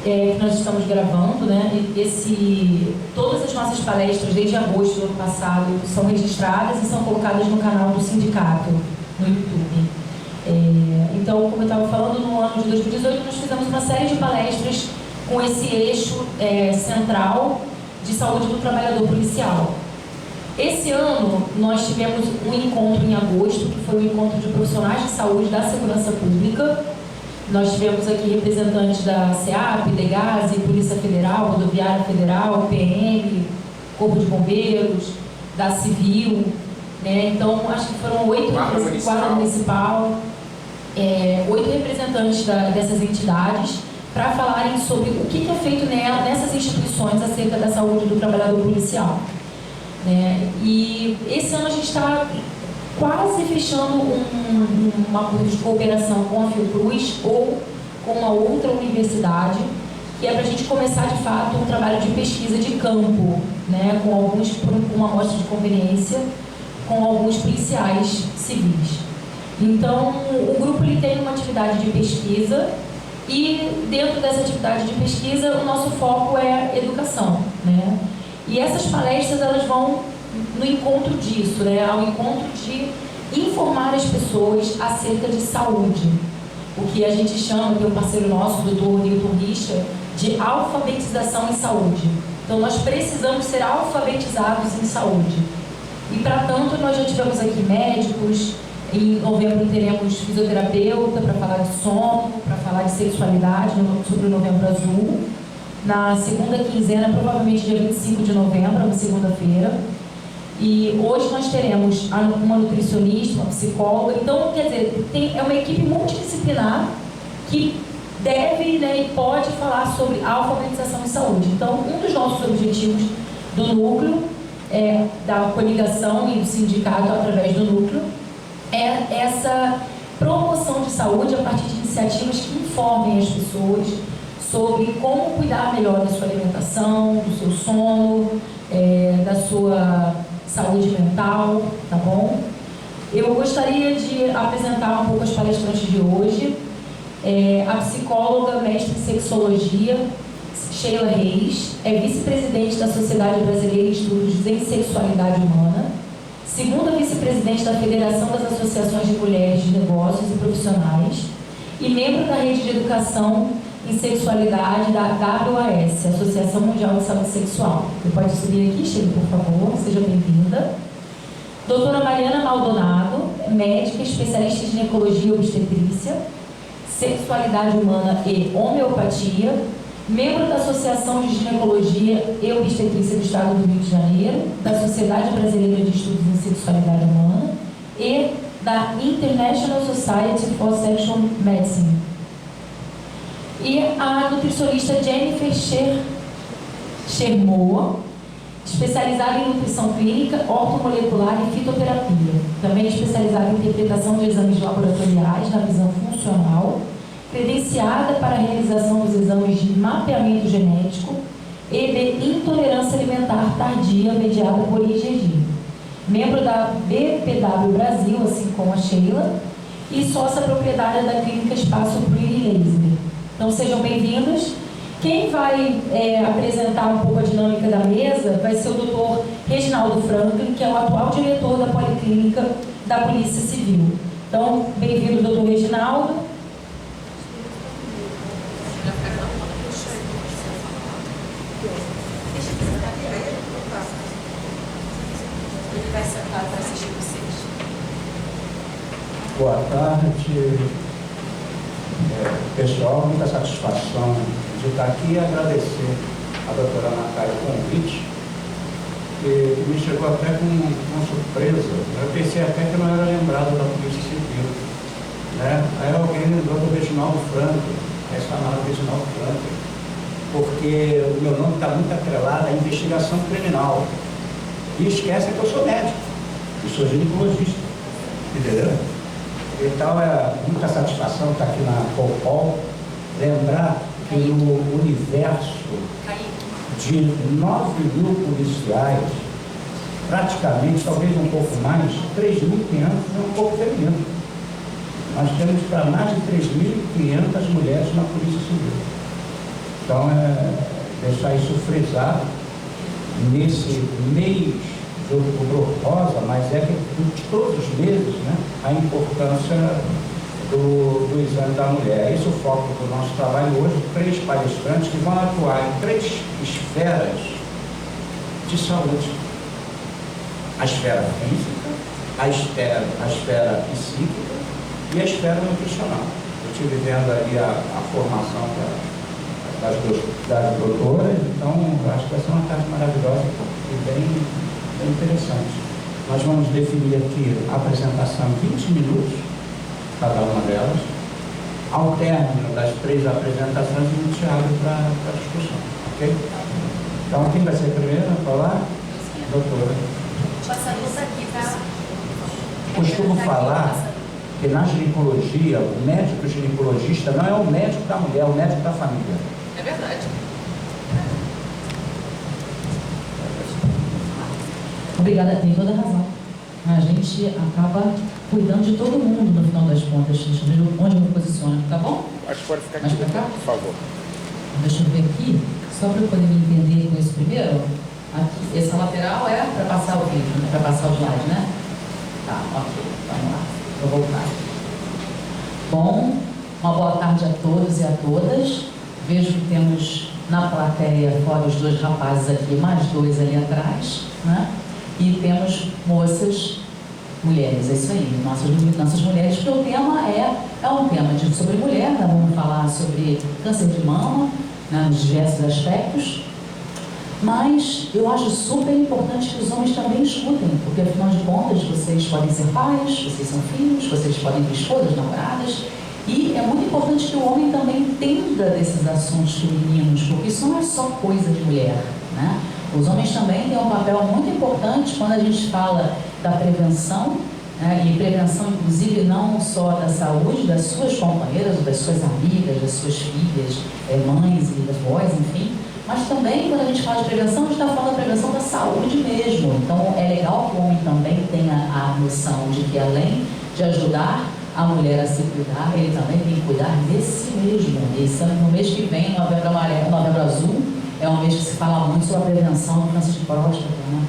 que nós estamos gravando, né? Todas as nossas palestras, desde agosto do ano passado, são registradas e são colocadas no canal do sindicato, no YouTube. Então, como eu estava falando, no ano de 2018, nós fizemos uma série de palestras com esse eixo central de saúde do trabalhador policial. Esse ano, nós tivemos um encontro em agosto, que foi um encontro de profissionais de saúde da segurança pública. Nós tivemos aqui representantes da SEAP, DEGASE, Polícia Federal, Rodoviária Federal, PM, Corpo de Bombeiros, da Civil, né? Então, acho que foram 8 Guarda Municipal, 8 representantes dessas entidades para falarem sobre o que é feito nessas instituições acerca da saúde do trabalhador policial. Né? E esse ano a gente está quase fechando um acordo de cooperação com a Fiocruz ou com uma outra universidade, que é para a gente começar de fato um trabalho de pesquisa de campo, né? Com uma amostra de conveniência com alguns policiais civis. Então, o grupo ele tem uma atividade de pesquisa e dentro dessa atividade de pesquisa o nosso foco é educação, né? E essas palestras elas vão no encontro disso, né? Ao encontro de informar as pessoas acerca de saúde, o que a gente chama, que é um parceiro nosso, o Dr. Newton Richa, de alfabetização em saúde. Então nós precisamos ser alfabetizados em saúde. E para tanto nós já tivemos aqui médicos, em novembro teremos fisioterapeuta para falar de sono, para falar de sexualidade, sobre o Novembro Azul. Na segunda quinzena, provavelmente dia 25 de novembro, na segunda-feira. E hoje nós teremos uma nutricionista, uma psicóloga. Então, quer dizer, é uma equipe multidisciplinar que deve, né, e pode falar sobre alfabetização em saúde. Então, um dos nossos objetivos do núcleo, da coligação e do sindicato através do núcleo, é essa promoção de saúde a partir de iniciativas que informem as pessoas sobre como cuidar melhor da sua alimentação, do seu sono, da sua saúde mental, tá bom? Eu gostaria de apresentar um pouco as palestrantes de hoje. A psicóloga, mestre em sexologia, Sheila Reis, é vice-presidente da Sociedade Brasileira de Estudos em Sexualidade Humana, segunda vice-presidente da Federação das Associações de Mulheres de Negócios e Profissionais e membro da Rede de Educação em Sexualidade da AAS, Associação Mundial de Saúde Sexual. Você pode subir aqui, Sheila, por favor, seja bem-vinda. Doutora Mariana Maldonado, médica, especialista em ginecologia e obstetrícia, sexualidade humana e homeopatia, membro da Associação de Ginecologia e Obstetrícia do Estado do Rio de Janeiro, da Sociedade Brasileira de Estudos em Sexualidade Humana e da International Society for Sexual Medicine. E a nutricionista Jennifer Shermoa, especializada em nutrição clínica, ortomolecular e fitoterapia. Também especializada em interpretação de exames laboratoriais na visão funcional, credenciada para a realização dos exames de mapeamento genético e de intolerância alimentar tardia mediada por IgG. Membro da BPW Brasil, assim como a Sheila, e sócia proprietária da Clínica Espaço Pretty Laser. Então sejam bem-vindos. Quem vai apresentar um pouco a dinâmica da mesa vai ser o Dr. Reginaldo Franklin, que é o atual diretor da Policlínica da Polícia Civil. Então, bem-vindo, Dr. Reginaldo. Ele vai sentar para assistir vocês. Boa tarde, pessoal. Muita satisfação de estar aqui e agradecer a doutora Natália o convite, que me chegou até com uma surpresa. Eu pensei até que eu não era lembrado da Polícia Civil, né? Aí alguém lembrou do Reginaldo Franklin, essa nova Reginaldo Franklin, porque o meu nome está muito atrelado à investigação criminal. E esquece que eu sou médico, eu sou ginecologista, entendeu? Então é muita satisfação estar aqui na Copol, lembrar que no universo de 9.000 policiais, praticamente, talvez um pouco mais, 3.500 é um pouco feminino. Nós temos para mais de 3.500 mulheres na Polícia Civil. Então, deixar isso frisado nesse mês de Outubro Rosa, mas é que de todos os meses, né, a importância do exame da mulher. É esse o foco do nosso trabalho hoje, 3 palestrantes que vão atuar em 3 esferas de saúde. A esfera física, a esfera psíquica e a esfera nutricional. Eu estive vendo ali a formação das doutoras, então acho que vai ser uma tarde maravilhosa e bem interessante. Nós vamos definir aqui a apresentação em 20 minutos, cada uma delas. Ao término das 3 apresentações, a gente abre para discussão, ok? Então, quem vai ser a primeira a falar? Doutora. Passa a luz aqui, tá? Costumo falar que na ginecologia, o médico ginecologista não é o médico da mulher, é o médico da família. É verdade. Obrigada, tem toda a razão. A gente acaba cuidando de todo mundo no final das contas. Deixa eu ver onde eu me posiciono, tá bom? Acho que pode ficar Mais aqui, pra cá? por favor. Deixa eu ver aqui, só para eu poder me entender com isso primeiro. Aqui, essa lateral é para passar o vídeo, né? Para passar o slide, né? Tá, ok, vamos lá. Vou voltar. Bom, uma boa tarde a todos e a todas. Vejo que temos na plateia, fora os 2 rapazes aqui, mais 2 ali atrás, né? E temos moças, mulheres, é isso aí, nossas mulheres, porque o tema é um tema sobre mulher, né? Vamos falar sobre câncer de mama, né, nos diversos aspectos, mas eu acho super importante que os homens também escutem, porque afinal de contas vocês podem ser pais, vocês são filhos, vocês podem ter esposas, namoradas, e é muito importante que o homem também entenda desses assuntos femininos, porque isso não é só coisa de mulher, né? Os homens também têm um papel muito importante quando a gente fala da prevenção, né? E prevenção, inclusive, não só da saúde das suas companheiras, ou das suas amigas, das suas filhas, mães e avós, enfim, mas também, quando a gente fala de prevenção, a gente está falando da prevenção da saúde mesmo. Então, é legal que o homem também tenha a noção de que, além de ajudar a mulher a se cuidar, ele também tem que cuidar de si mesmo. Esse ano, no mês que vem, Novembro Amarelo, Novembro Azul, é um mês que se fala muito sobre a prevenção do câncer de próstata, né?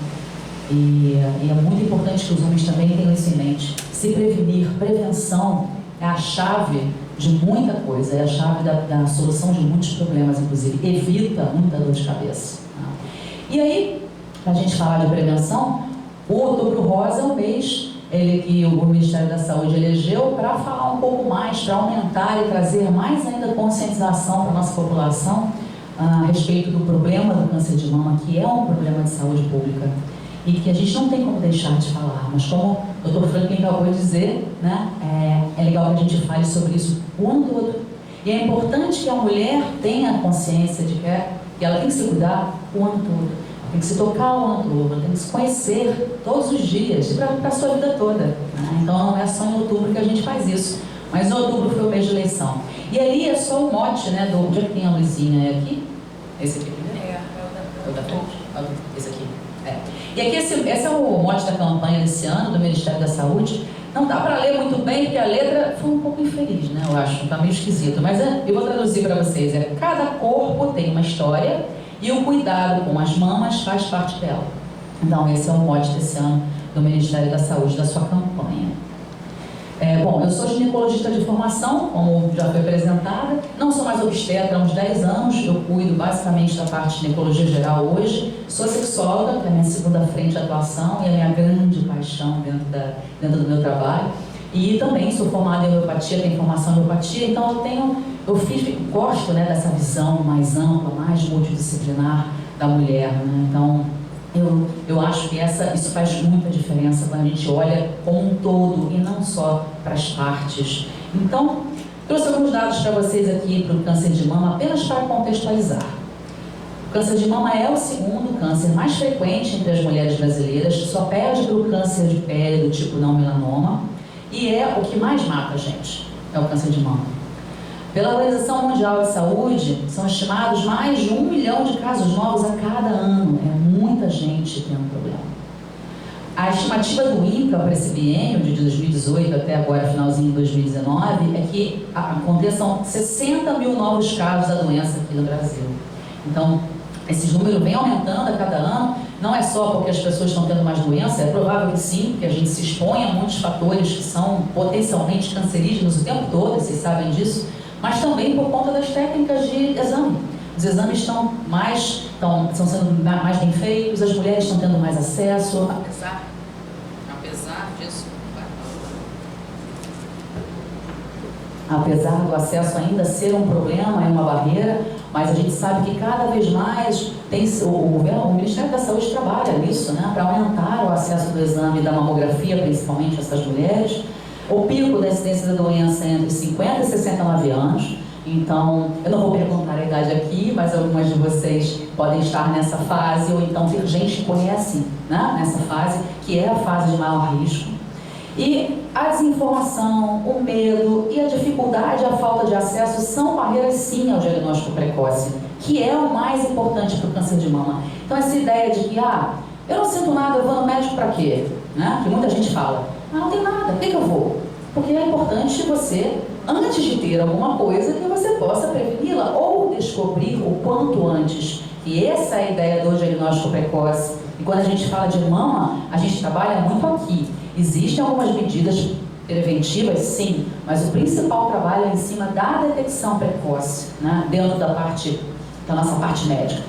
E é muito importante que os homens também tenham isso em mente. Se prevenir, prevenção é a chave de muita coisa, é a chave da solução de muitos problemas, inclusive. Evita muita dor de cabeça, né? E aí, para a gente falar de prevenção, o Outubro Rosa é um mês que o Ministério da Saúde elegeu para falar um pouco mais, para aumentar e trazer mais ainda conscientização para a nossa população a respeito do problema do câncer de mama, que é um problema de saúde pública e que a gente não tem como deixar de falar, mas como o Dr. Franklin acabou de dizer, né, é legal que a gente fale sobre isso o ano todo. E é importante que a mulher tenha consciência de que ela tem que se cuidar o ano todo, ela tem que se tocar o ano todo, ela tem que se conhecer todos os dias e para a sua vida toda, né? Então não é só em outubro que a gente faz isso, mas em outubro foi o mês de eleição. E ali é só o mote, né, onde é que tem a luzinha? É aqui? Esse aqui primeiro? É o da frente? Esse aqui. E aqui esse é o mote da campanha desse ano, do Ministério da Saúde. Não dá para ler muito bem, porque a letra foi um pouco infeliz, né? Eu acho, tá meio esquisito. Mas eu vou traduzir para vocês. Cada corpo tem uma história e o cuidado com as mamas faz parte dela. Então, esse é o mote desse ano do Ministério da Saúde, da sua campanha. Bom, eu sou ginecologista de formação, como já foi apresentada. Não sou mais obstetra há uns 10 anos. Eu cuido basicamente da parte de ginecologia geral hoje. Sou sexóloga, que é a minha segunda frente de atuação e a minha grande paixão dentro do meu trabalho. E também sou formada em homeopatia, tenho formação em homeopatia. Então gosto, né, dessa visão mais ampla, mais multidisciplinar da mulher, né? Então, eu acho que isso faz muita diferença quando a gente olha como um todo e não só para as partes. Então, trouxe alguns dados para vocês aqui para o câncer de mama, apenas para contextualizar. O câncer de mama é o segundo câncer mais frequente entre as mulheres brasileiras, só perde para o câncer de pele do tipo não melanoma, e é o que mais mata a gente, é o câncer de mama. Pela Organização Mundial de Saúde, são estimados mais de 1 milhão de casos novos a cada ano. É muita gente tendo problema. A estimativa do INCA para esse biênio de 2018 até agora, finalzinho de 2019, é que aconteçam 60 mil novos casos da doença aqui no Brasil. Então, esse número vem aumentando a cada ano, não é só porque as pessoas estão tendo mais doença, é provável que sim, porque a gente se expõe a muitos fatores que são potencialmente cancerígenos o tempo todo, vocês sabem disso, mas também por conta das técnicas de exame. Os exames estão sendo mais bem feitos, as mulheres estão tendo mais acesso. Apesar do acesso ainda ser um problema, é uma barreira, mas a gente sabe que cada vez mais o Ministério da Saúde trabalha nisso, né, para aumentar o acesso do exame da mamografia, principalmente essas mulheres. O pico da incidência da doença é entre 50 e 69 anos. Então, eu não vou perguntar a idade aqui, mas algumas de vocês podem estar nessa fase, ou então ter gente que conhece, né, nessa fase, que é a fase de maior risco. E a desinformação, o medo e a dificuldade, a falta de acesso são barreiras sim ao diagnóstico precoce, que é o mais importante para o câncer de mama. Então essa ideia de que, eu não sinto nada, eu vou no médico para quê? Né? Que muita gente fala, não tem nada, por que eu vou? Porque é importante você, antes de ter alguma coisa, que você possa preveni-la ou descobrir o quanto antes. E essa é a ideia do diagnóstico precoce. E quando a gente fala de mama, a gente trabalha muito aqui. Existem algumas medidas preventivas, sim, mas o principal trabalho é em cima da detecção precoce, né, dentro da nossa parte médica.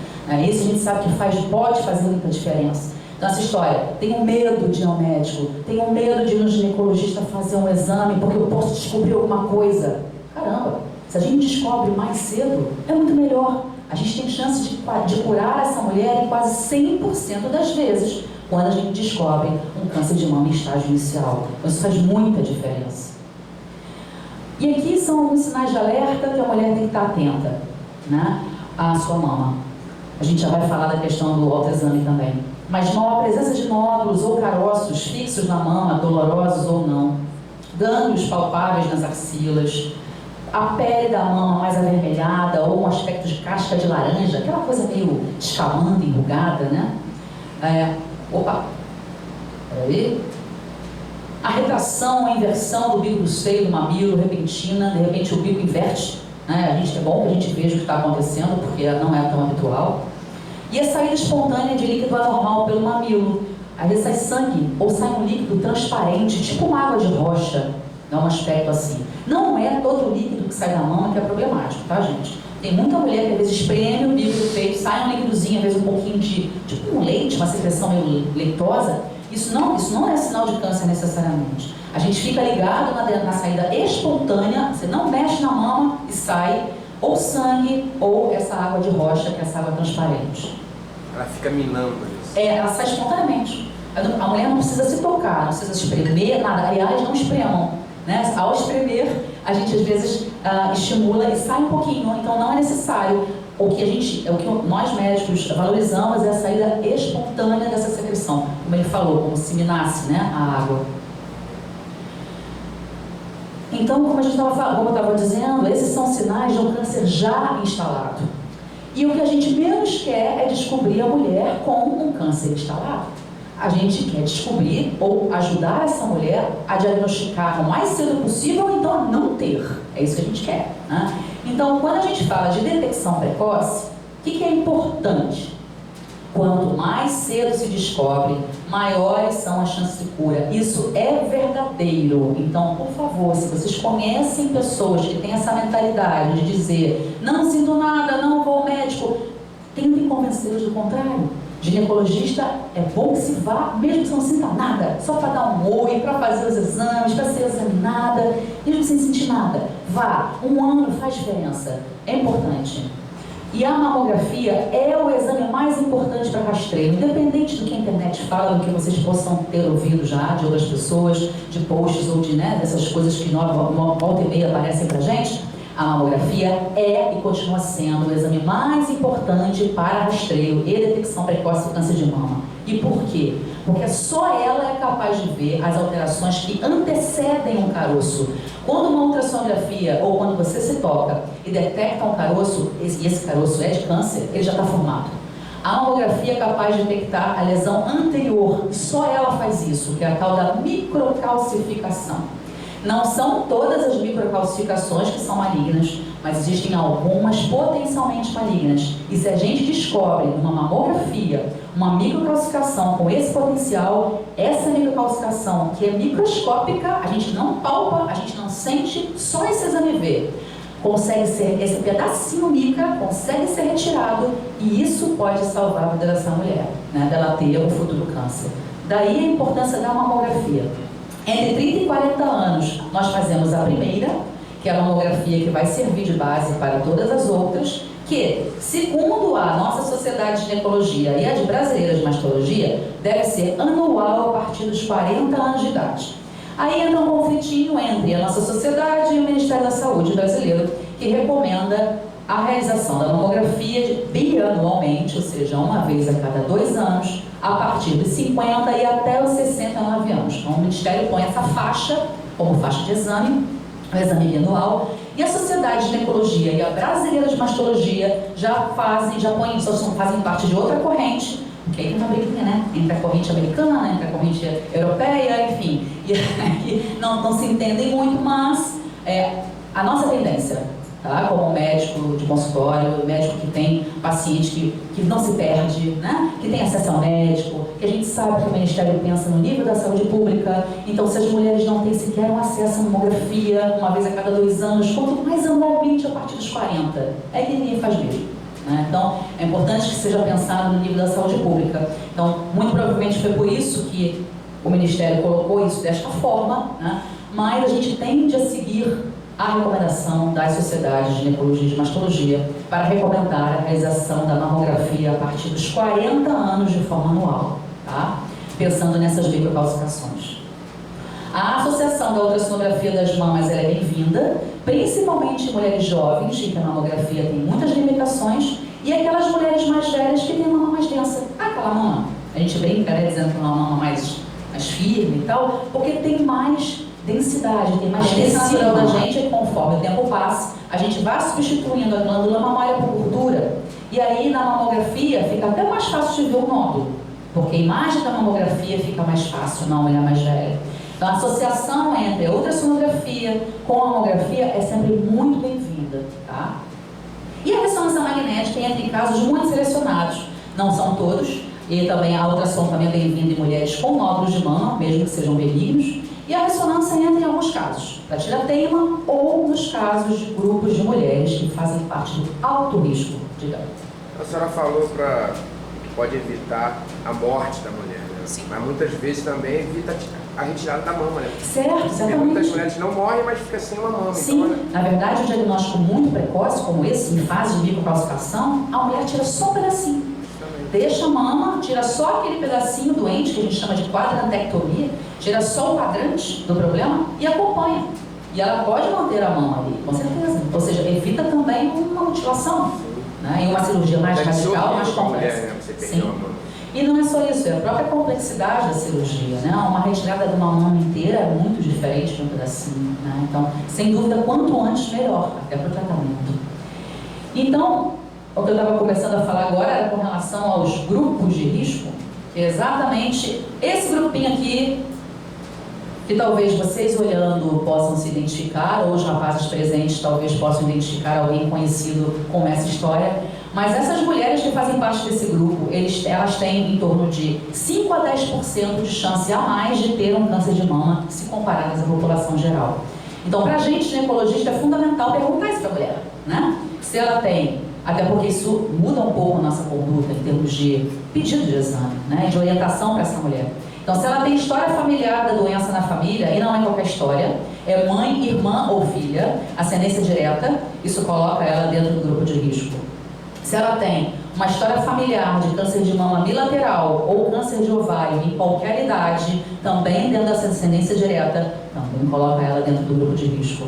Isso a gente sabe que pode fazer muita diferença. Então essa história, tenho medo de ir ao médico, tenho medo de ir no ginecologista fazer um exame porque eu posso descobrir alguma coisa. Caramba, se a gente descobre mais cedo, é muito melhor. A gente tem chance de curar essa mulher em quase 100% das vezes, quando a gente descobre um câncer de mama em estágio inicial. Isso faz muita diferença. E aqui são alguns sinais de alerta que a mulher tem que estar atenta, né, à sua mama. A gente já vai falar da questão do autoexame também. Mas a presença de nódulos ou caroços fixos na mama, dolorosos ou não, gânglios palpáveis nas axilas, a pele da mama mais avermelhada ou um aspecto de casca de laranja, aquela coisa meio descamando, enrugada, né? A retração, a inversão do bico do seio, do mamilo, repentina, de repente o bico inverte, né? É bom que a gente veja o que está acontecendo, porque não é tão habitual. E a saída espontânea de líquido anormal pelo mamilo. Às vezes sai sangue ou sai um líquido transparente, tipo uma água de rocha, dá um aspecto assim. Não é todo líquido que sai da mama que é problemático, tá, gente? Tem muita mulher que às vezes espreme o bico do peito, sai um líquidozinho, às vezes um pouquinho de, tipo um leite, uma secreção meio leitosa. Isso não é sinal de câncer necessariamente. A gente fica ligado na saída espontânea, você não mexe na mama e sai ou sangue ou essa água de rocha, que é essa água transparente. Ela fica minando isso. Ela sai espontaneamente. A mulher não precisa se tocar, não precisa espremer, nada. Aliás, não espremam, né? Ao espremer, a gente às vezes estimula e sai um pouquinho, então não é necessário. O que nós médicos valorizamos é a saída espontânea dessa secreção, como ele falou, como se minasse, né, a água. Então, como eu estava dizendo, esses são sinais de um câncer já instalado. E o que a gente menos quer é descobrir a mulher com um câncer instalado. A gente quer descobrir ou ajudar essa mulher a diagnosticar o mais cedo possível, ou então a não ter. É isso que a gente quer, né? Então, quando a gente fala de detecção precoce, o que é importante? Quanto mais cedo se descobre, maiores são as chances de cura. Isso é verdadeiro. Então, por favor, se vocês conhecem pessoas que têm essa mentalidade de dizer não sinto nada, não vou ao médico, tentem convencê-los do contrário. Ginecologista é bom que se vá, mesmo que você não sinta nada, só para dar um oi, para fazer os exames, para ser examinada, mesmo sem sentir nada. Vá, 1 ano faz diferença, é importante. E a mamografia é o exame mais importante para rastreio, independente do que a internet fala, do que vocês possam ter ouvido já de outras pessoas, de posts ou dessas coisas que volta e meia aparecem para a gente. A mamografia é e continua sendo o exame mais importante para rastreio e detecção precoce do câncer de mama. E por quê? Porque só ela é capaz de ver as alterações que antecedem um caroço. Quando uma ultrassonografia ou quando você se toca e detecta um caroço, e esse caroço é de câncer, ele já está formado. A mamografia é capaz de detectar a lesão anterior, e só ela faz isso, que é a tal da microcalcificação. Não são todas as microcalcificações que são malignas, mas existem algumas potencialmente malignas. E se a gente descobre numa mamografia uma microcalcificação com esse potencial, essa microcalcificação que é microscópica, a gente não palpa, a gente não sente, só esse exame vê. Consegue ser, esse pedacinho micra consegue ser retirado e isso pode salvar a vida dessa mulher, né, dela ter um futuro câncer. Daí a importância da mamografia. Entre 30 e 40 anos, nós fazemos a primeira, que é a mamografia que vai servir de base para todas as outras, que, segundo a nossa Sociedade de Ginecologia e a de Brasileira de Mastologia, deve ser anual a partir dos 40 anos de idade. Aí entra um conflitinho entre a nossa sociedade e o Ministério da Saúde brasileiro, que recomenda a realização da mamografia bianualmente, ou seja, uma vez a cada 2 anos, a partir dos 50 e até os 69 anos. Então, o Ministério põe essa faixa como faixa de exame, o exame bianual, e a Sociedade de Ginecologia e a Brasileira de Mastologia já fazem parte de outra corrente, que aí tem uma briguinha, né? Entre a corrente americana, entre a corrente europeia, enfim. E aí não se entendem muito, mas a nossa tendência, tá? Como médico de consultório, médico que tem paciente que não se perde, né? Que tem acesso ao médico, que a gente sabe que o Ministério pensa no nível da saúde pública. Então, se as mulheres não têm sequer um acesso à mamografia, uma vez a cada 2 anos, quanto mais anualmente a partir dos 40, é que ninguém faz mesmo. Então, é importante que seja pensado no nível da saúde pública. Então, muito provavelmente foi por isso que o Ministério colocou isso desta forma, né? Mas a gente tende a seguir a recomendação das sociedades de ginecologia e de mastologia para recomendar a realização da mamografia a partir dos 40 anos de forma anual, tá? Pensando nessas microcalcificações. A associação da ultrassonografia das mamas é bem-vinda, principalmente em mulheres jovens, em que a mamografia tem muitas limitações, e aquelas mulheres mais velhas que têm uma mama mais densa. Aquela mama, a gente brinca, né, dizendo que é uma mama mais firme e tal, porque tem mais densidade, tem mais densidade natural da gente, e conforme o tempo passa, a gente vai substituindo a glândula mamária por gordura. E aí, na mamografia, fica até mais fácil de ver o nódulo, porque a imagem da mamografia fica mais fácil na mulher mais velha. Então, a associação entre a ultrassonografia com a mamografia é sempre muito bem-vinda, tá? E a ressonância magnética entre casos muito selecionados, não são todos, e também a ultrassom também é bem-vinda em mulheres com nódulos de mama, mesmo que sejam benignos, e a ressonância entra em alguns casos, para tiratema ou nos casos de grupos de mulheres que fazem parte do alto risco, digamos. A senhora falou que pode evitar a morte da mulher, né? Sim. Mas muitas vezes também evita a retirada da mama, né? Certo, Porque exatamente. muitas mulheres não morrem, mas ficam sem uma mama. Sim, Então, na verdade, um diagnóstico muito precoce como esse, em fase de microcalcificação, a mulher tira só um pedacinho. Deixa a mama, tira só aquele pedacinho doente, que a gente chama de quadrantectomia, tira só o quadrante do problema e acompanha. E ela pode manter a mama ali, com certeza. Ou seja, evita também uma mutilação, né? E uma cirurgia mais radical, mais complexa. Mulher, né? Você perdeu Sim. a mama. E não é só isso, é a própria complexidade da cirurgia, né? Uma retirada de uma mama inteira é muito diferente de um pedacinho, né? Então, sem dúvida, quanto antes, melhor, até para o tratamento. Então, o que eu estava começando a falar agora era com relação aos grupos de risco, exatamente esse grupinho aqui, que talvez vocês olhando possam se identificar, ou os rapazes presentes talvez possam identificar alguém conhecido com essa história, mas essas mulheres que fazem parte desse grupo, elas têm em torno de 5 a 10% de chance a mais de ter um câncer de mama, se comparadas à população geral. Então, para a gente, ginecologista, é fundamental perguntar isso para a mulher, né? Se ela tem, até porque isso muda um pouco a nossa conduta em termos de pedido de exame, né? De orientação para essa mulher. Então, se ela tem história familiar da doença na família, e não é qualquer história, é mãe, irmã ou filha, ascendência direta, isso coloca ela dentro do grupo de risco. Se ela tem uma história familiar de câncer de mama bilateral ou câncer de ovário em qualquer idade, também dentro dessa ascendência direta, também coloca ela dentro do grupo de risco.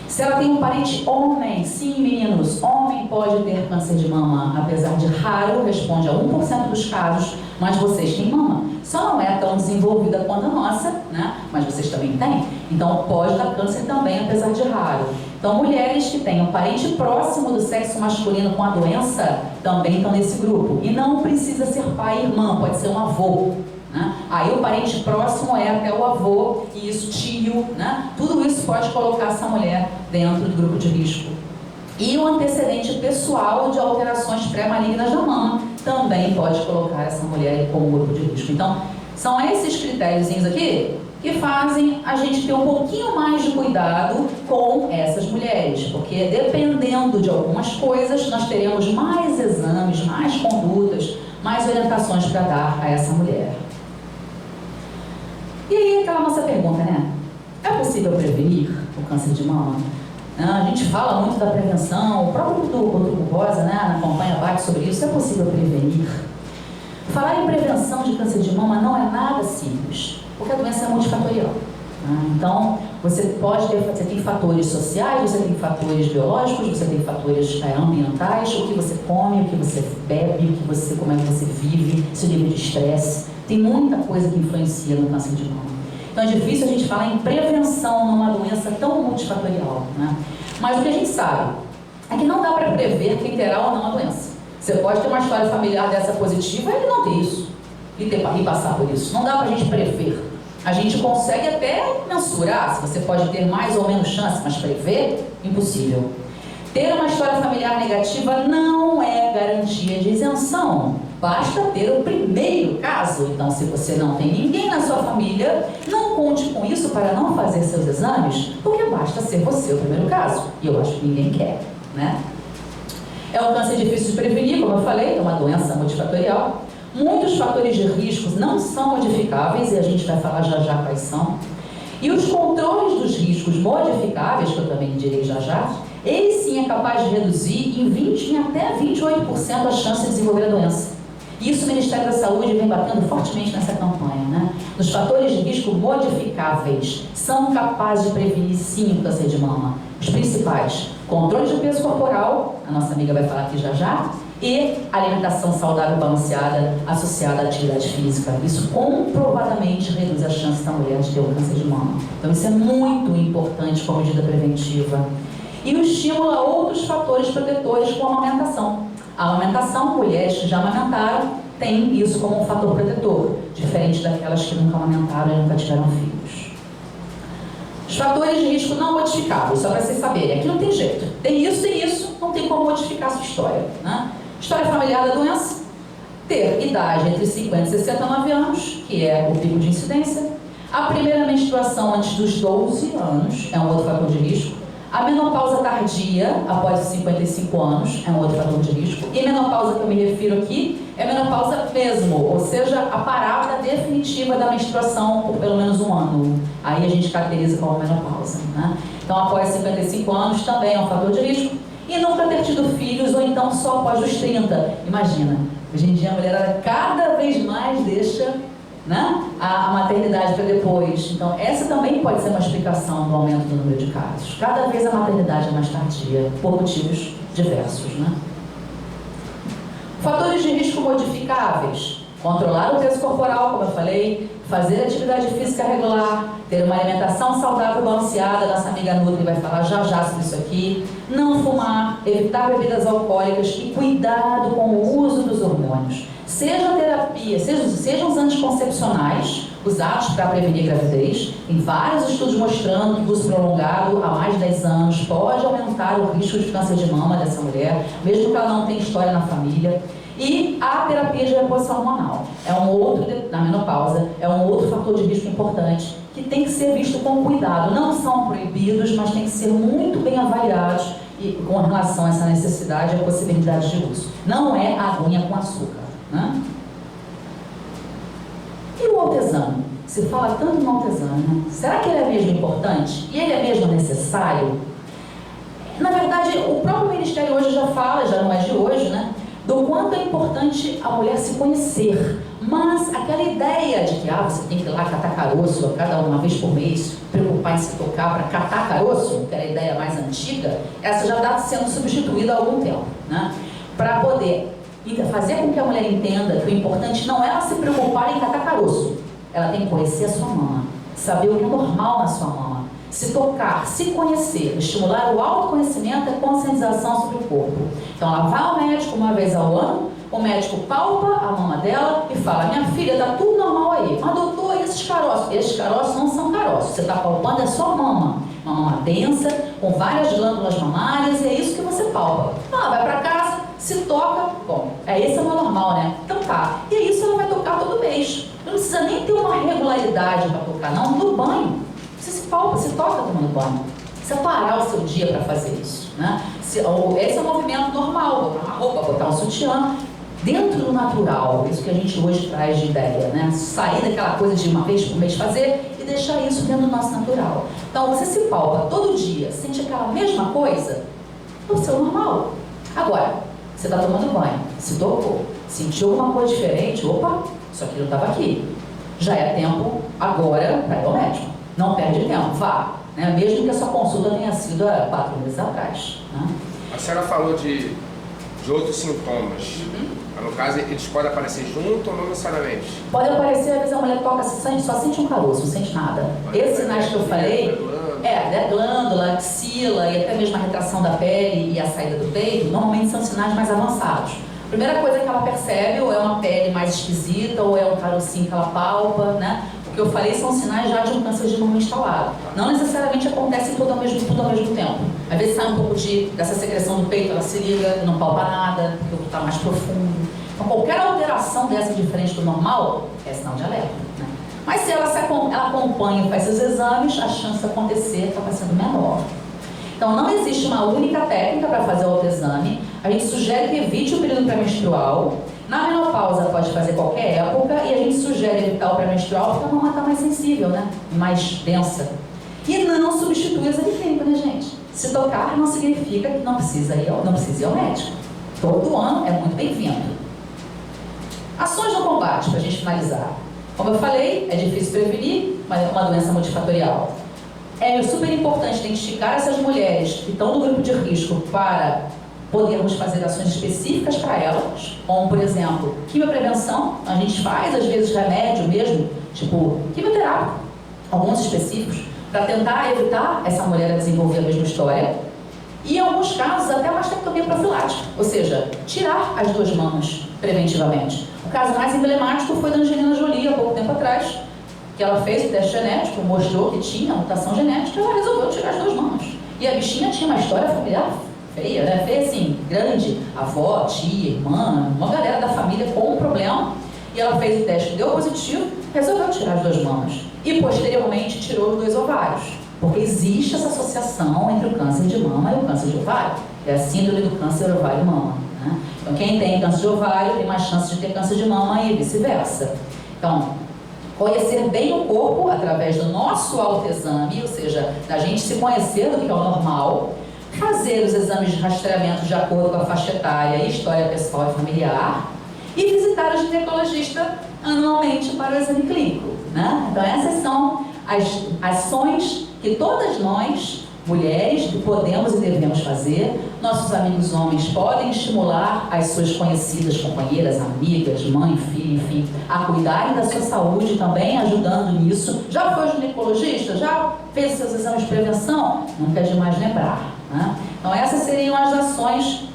Se ela tem um parente homem, sim, meninos, homem pode ter câncer de mama, apesar de raro, responde a 1% dos casos, mas vocês têm mama. Só não é tão desenvolvida quanto a nossa, né? Mas vocês também têm. Então pode dar câncer também, apesar de raro. Então mulheres que têm um parente próximo do sexo masculino com a doença também estão nesse grupo. E não precisa ser pai e irmã, pode ser um avô. Né? Aí o parente próximo é até o avô, e isso, tio, né? Tudo isso pode colocar essa mulher dentro do grupo de risco. E o antecedente pessoal de alterações pré-malignas da mama também pode colocar essa mulher como grupo de risco. Então, são esses critériozinhos aqui que fazem a gente ter um pouquinho mais de cuidado com essas mulheres, porque dependendo de algumas coisas, nós teremos mais exames, mais condutas, mais orientações para dar a essa mulher. E aí aquela nossa pergunta, né? É possível prevenir o câncer de mama? A gente fala muito da prevenção, o próprio Rodrigo Rosa, né, na campanha bate sobre isso. É possível prevenir? Falar em prevenção de câncer de mama não é nada simples, porque a doença é multifatorial. Então, você tem fatores sociais, você tem fatores biológicos, você tem fatores ambientais, o que você come, o que você bebe, como é que você vive, seu nível de estresse. Tem muita coisa que influencia no câncer de mama. Então é difícil a gente falar em prevenção numa doença tão multifatorial, né? Mas o que a gente sabe é que não dá para prever quem terá ou não a doença. Você pode ter uma história familiar dessa positiva e não ter isso, e passar por isso. Não dá para a gente prever. A gente consegue até mensurar se você pode ter mais ou menos chance, mas prever, impossível. Ter uma história familiar negativa não é garantia de isenção. Basta ter o primeiro caso. Então, se você não tem ninguém na sua família, não conte com isso para não fazer seus exames, porque basta ser você o primeiro caso. E eu acho que ninguém quer, né? É um câncer difícil de prevenir, como eu falei, é uma doença multifatorial. Muitos fatores de riscos não são modificáveis, e a gente vai falar já já quais são. E os controles dos riscos modificáveis, que eu também direi já já, ele sim é capaz de reduzir em até 28% a chance de desenvolver a doença. Isso o Ministério da Saúde vem batendo fortemente nessa campanha, né? Os fatores de risco modificáveis são capazes de prevenir sim o câncer de mama. Os principais: controle de peso corporal, a nossa amiga vai falar aqui já já, e alimentação saudável balanceada associada à atividade física. Isso comprovadamente reduz a chance da mulher de ter o câncer de mama. Então isso é muito importante como medida preventiva. E o estímulo a outros fatores protetores com a amamentação. A amamentação, mulheres que já amamentaram, têm isso como um fator protetor, diferente daquelas que nunca amamentaram e nunca tiveram filhos. Os fatores de risco não modificáveis, só para vocês saberem, aqui não tem jeito. Tem isso, não tem como modificar a sua história, né? História familiar da doença: ter idade entre 50 e 69 anos, que é o pico de incidência. A primeira menstruação antes dos 12 anos é um outro fator de risco. A menopausa tardia, após os 55 anos, é um outro fator de risco. E menopausa que eu me refiro aqui é menopausa mesmo, ou seja, a parada definitiva da menstruação por pelo menos um ano. Aí a gente caracteriza como menopausa, né? Então, após 55 anos também é um fator de risco. E nunca ter tido filhos, ou então só após os 30. Imagina, hoje em dia a mulherada cada vez mais deixa, né, a maternidade para depois. Então, essa também pode ser uma explicação do aumento do número de casos. Cada vez a maternidade é mais tardia, por motivos diversos, né? Fatores de risco modificáveis: controlar o peso corporal, como eu falei, fazer atividade física regular, ter uma alimentação saudável balanceada, nossa amiga Nutri vai falar já já sobre isso aqui, não fumar, evitar bebidas alcoólicas e cuidado com o uso dos hormônios. Seja a terapia, sejam os anticoncepcionais usados para prevenir gravidez. Tem vários estudos mostrando que o uso prolongado há mais de 10 anos pode aumentar o risco de câncer de mama dessa mulher, mesmo que ela não tenha história na família. E a terapia de reposição hormonal é um outro, na menopausa, é um outro fator de risco importante que tem que ser visto com cuidado. Não são proibidos, mas tem que ser muito bem avaliados e com relação a essa necessidade e a possibilidade de uso. Não é aguinha com açúcar, né? E o autoexame? Se fala tanto no autoexame, né? Será que ele é mesmo importante? E ele é mesmo necessário? Na verdade, o próprio Ministério hoje já fala, já não é de hoje, né, do quanto é importante a mulher se conhecer. Mas aquela ideia de que você tem que ir lá catar caroço uma vez por mês, preocupar preocupar em se tocar para catar caroço, que era a ideia mais antiga, essa já está sendo substituída há algum tempo, né? Para poder fazer com que a mulher entenda que o importante não é ela se preocupar em catar caroço, ela tem que conhecer a sua mama, saber o que é normal na sua mama, se tocar, se conhecer, estimular o autoconhecimento e a conscientização sobre o corpo. Então ela vai ao médico uma vez ao ano, o médico palpa a mama dela e fala: minha filha, tá tudo normal aí. Mas doutor, e esses caroços? Esses caroços não são caroços, você está palpando é só mama. Uma mama densa, com várias glândulas mamárias, e é isso que você palpa. Ela vai para casa, se toca, bom, esse é o normal, né? Então tá, e é isso ela vai tocar todo mês. Não precisa nem ter uma regularidade para tocar, não, no banho. Você se palpa, se toca tomando banho. Você parar o seu dia para fazer isso, né? Esse é o movimento normal, botar uma roupa, botar um sutiã, dentro do natural, isso que a gente hoje traz de ideia, né? Sair daquela coisa de uma vez por mês fazer e deixar isso dentro do nosso natural. Então você se palpa todo dia, sente aquela mesma coisa, é o seu normal. Agora, você está tomando banho, se tocou, sentiu alguma coisa diferente, opa, isso aqui não estava aqui. Já é tempo agora para ir ao médico. Não perde tempo, vá, né? Mesmo que a sua consulta tenha sido há 4 meses atrás, né? A senhora falou de outros sintomas. No caso, eles podem aparecer junto ou não necessariamente? Pode aparecer, às vezes a mulher toca, só sente um caroço, não sente nada. Esses sinais que eu falei, da glândula, axila e até mesmo a retração da pele e a saída do peito, normalmente são sinais mais avançados. A primeira coisa que ela percebe ou é uma pele mais esquisita ou é um carocinho que ela palpa, né? O que eu falei são sinais já de um câncer de mama instalado. Não necessariamente acontece tudo ao mesmo tempo. Às vezes sai um pouco dessa secreção do peito, ela se liga, não palpa nada, porque está mais profundo. Então qualquer alteração dessa diferente do normal é sinal de alerta, né? Mas se ela acompanha e faz seus exames, a chance de acontecer acaba sendo menor. Então não existe uma única técnica para fazer o autoexame. A gente sugere que evite o período pré-menstrual. Na menopausa pode fazer qualquer época e a gente sugere evitar o pré-menstrual porque a mama está mais sensível, né? Mais densa. E não substitui o exame clínico, né, gente? Se tocar não significa que não precisa ir ao médico. Todo ano é muito bem-vindo. Ações no combate, para a gente finalizar. Como eu falei, é difícil prevenir, mas é uma doença multifatorial. É super importante identificar essas mulheres que estão no grupo de risco para podermos fazer ações específicas para elas, como, por exemplo, quimioprevenção. A gente faz, às vezes, remédio mesmo, tipo quimioterápico, alguns específicos, para tentar evitar essa mulher a desenvolver a mesma história. E, em alguns casos, até uma mastectomia profilática, ou seja, tirar as 2 mamas preventivamente. O caso mais emblemático foi da Angelina Jolie, há pouco tempo atrás, que ela fez o teste genético, mostrou que tinha mutação genética, e ela resolveu tirar as 2 mamas. E a bichinha tinha uma história familiar feia, né? Feia assim, grande, avó, tia, irmã, uma galera da família com um problema, e ela fez o teste, deu positivo, resolveu tirar as 2 mamas. E, posteriormente, tirou os 2 ovários, porque existe essa associação entre o câncer de mama e o câncer de ovário, que é a síndrome do câncer ovário-mama, né? Então, quem tem câncer de ovário tem mais chance de ter câncer de mama e vice-versa. Então, conhecer bem o corpo através do nosso autoexame, ou seja, da gente se conhecer do que é o normal, fazer os exames de rastreamento de acordo com a faixa etária e história pessoal e familiar, e visitar o ginecologista anualmente para o exame clínico, né? Então essas são as ações que todas nós, mulheres, podemos e devemos fazer. Nossos amigos homens podem estimular as suas conhecidas companheiras, amigas, mãe, filha, enfim, a cuidarem da sua saúde também, ajudando nisso. Já foi ginecologista? Já fez seus exames de prevenção? Nunca é demais lembrar, né? Então essas seriam as ações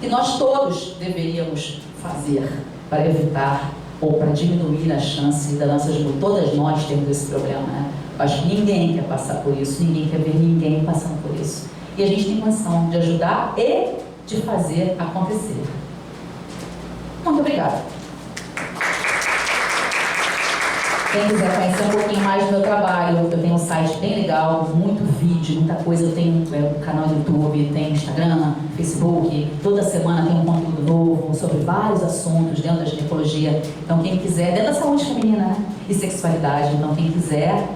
que nós todos deveríamos fazer para evitar ou para diminuir a chance das nossas, todas nós termos esse problema, né? Acho que ninguém quer passar por isso, ninguém quer ver ninguém passando por isso. E a gente tem condição de ajudar e de fazer acontecer. Muito obrigada. Quem quiser conhecer um pouquinho mais do meu trabalho, eu tenho um site bem legal, muito vídeo, muita coisa. Eu tenho um canal no YouTube, tenho Instagram, Facebook. Toda semana tem um conteúdo novo sobre vários assuntos dentro da ginecologia. Então quem quiser, dentro da saúde feminina, né? E sexualidade. Então quem quiser,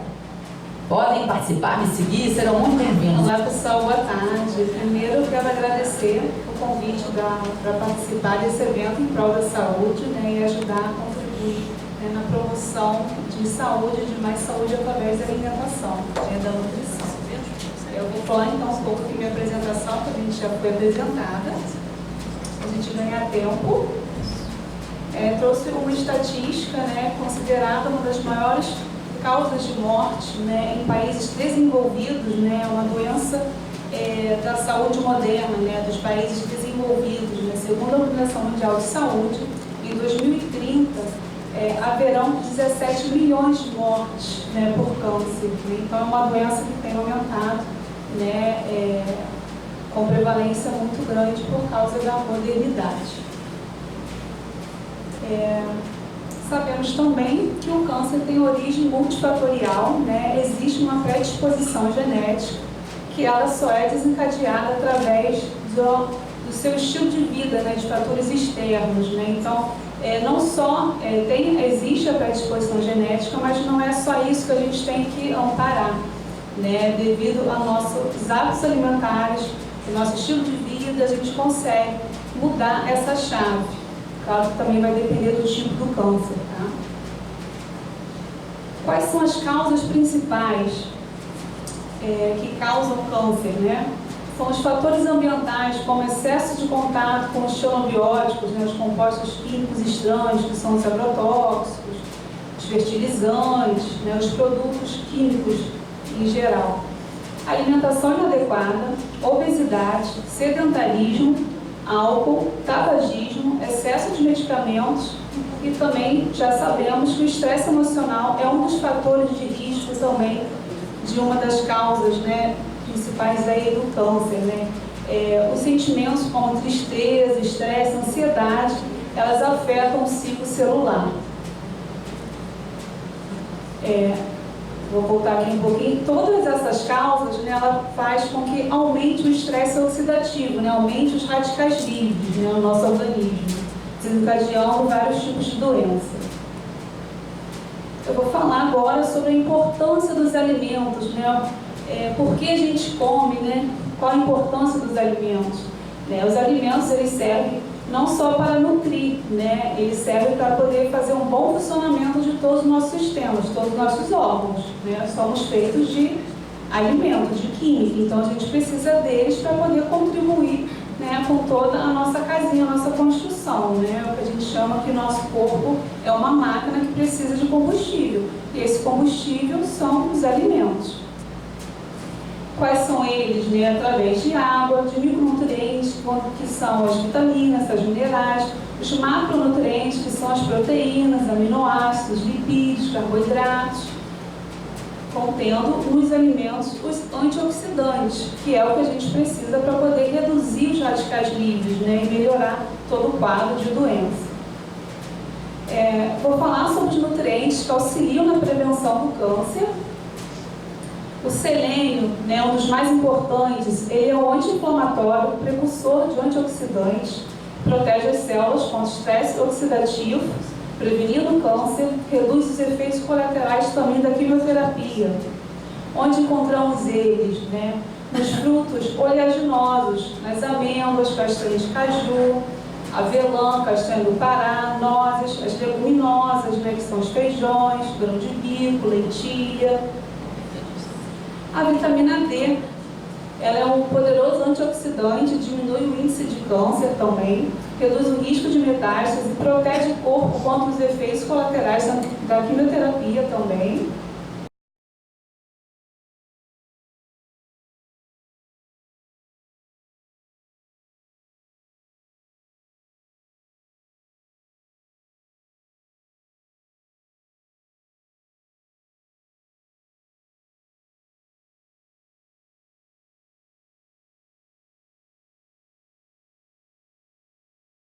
podem participar, me seguir, serão muito bem-vindos. Olá pessoal, boa tarde. Primeiro eu quero agradecer o convite para participar desse evento em prol da saúde, né, e ajudar a contribuir, né, na promoção de saúde, de mais saúde através da alimentação, da nutrição. Eu vou falar então um pouco aqui minha apresentação, que a gente já foi apresentada. A gente ganha tempo. Trouxe uma estatística, considerada uma das maiores causas de morte, em países desenvolvidos, uma doença da saúde moderna, dos países desenvolvidos. Segundo a Organização Mundial de Saúde, em 2030, haverão 17 milhões de mortes por câncer. Então, é uma doença que tem aumentado com prevalência muito grande por causa da modernidade. Sabemos também que o câncer tem origem multifatorial, existe uma predisposição genética, que ela só é desencadeada através do seu estilo de vida, de fatores externos. Então, não só existe a predisposição genética, mas não é só isso que a gente tem que amparar, devido aos nossos hábitos alimentares, ao nosso estilo de vida, a gente consegue mudar essa chave. Claro que também vai depender do tipo do câncer, tá? Quais são as causas principais que causam câncer, São os fatores ambientais, como excesso de contato com os xenobióticos, os compostos químicos estranhos, que são os agrotóxicos, os fertilizantes, os produtos químicos em geral. Alimentação inadequada, obesidade, sedentarismo, álcool, tabagismo, excesso de medicamentos e também já sabemos que o estresse emocional é um dos fatores de risco também de uma das causas principais aí do câncer. Os sentimentos como tristeza, estresse, ansiedade, elas afetam o ciclo celular. Vou voltar aqui um pouquinho. Todas essas causas, ela faz com que aumente o estresse oxidativo, aumente os radicais livres no nosso organismo, desencadeando vários tipos de doença. Eu vou falar agora sobre a importância dos alimentos, por que a gente come, qual a importância dos alimentos. Os alimentos, eles servem não só para nutrir, eles servem para poder fazer um bom funcionamento de todos os nossos sistemas, todos os nossos órgãos. Somos feitos de alimentos, de química, então a gente precisa deles para poder contribuir com toda a nossa casinha, a nossa construção. O que a gente chama que nosso corpo é uma máquina que precisa de combustível, e esse combustível são os alimentos. Quais são eles? Através de água, de micronutrientes, que são as vitaminas, as minerais, os macronutrientes, que são as proteínas, aminoácidos, lipídios, carboidratos, contendo nos alimentos os antioxidantes, que é o que a gente precisa para poder reduzir os radicais livres, e melhorar todo o quadro de doença. Vou falar sobre os nutrientes que auxiliam na prevenção do câncer. O selênio, um dos mais importantes, ele é um anti-inflamatório, precursor de antioxidantes, protege as células contra estresse oxidativo, prevenindo o câncer, reduz os efeitos colaterais também da quimioterapia. Onde encontramos eles? Nos frutos oleaginosos, nas amêndoas, castanhas de caju, avelã, castanha do Pará, nozes, as leguminosas, que são os feijões, grão de bico, lentilha. A vitamina D, ela é um poderoso antioxidante, diminui o índice de câncer também, reduz o risco de metástase e protege o corpo contra os efeitos colaterais da quimioterapia também.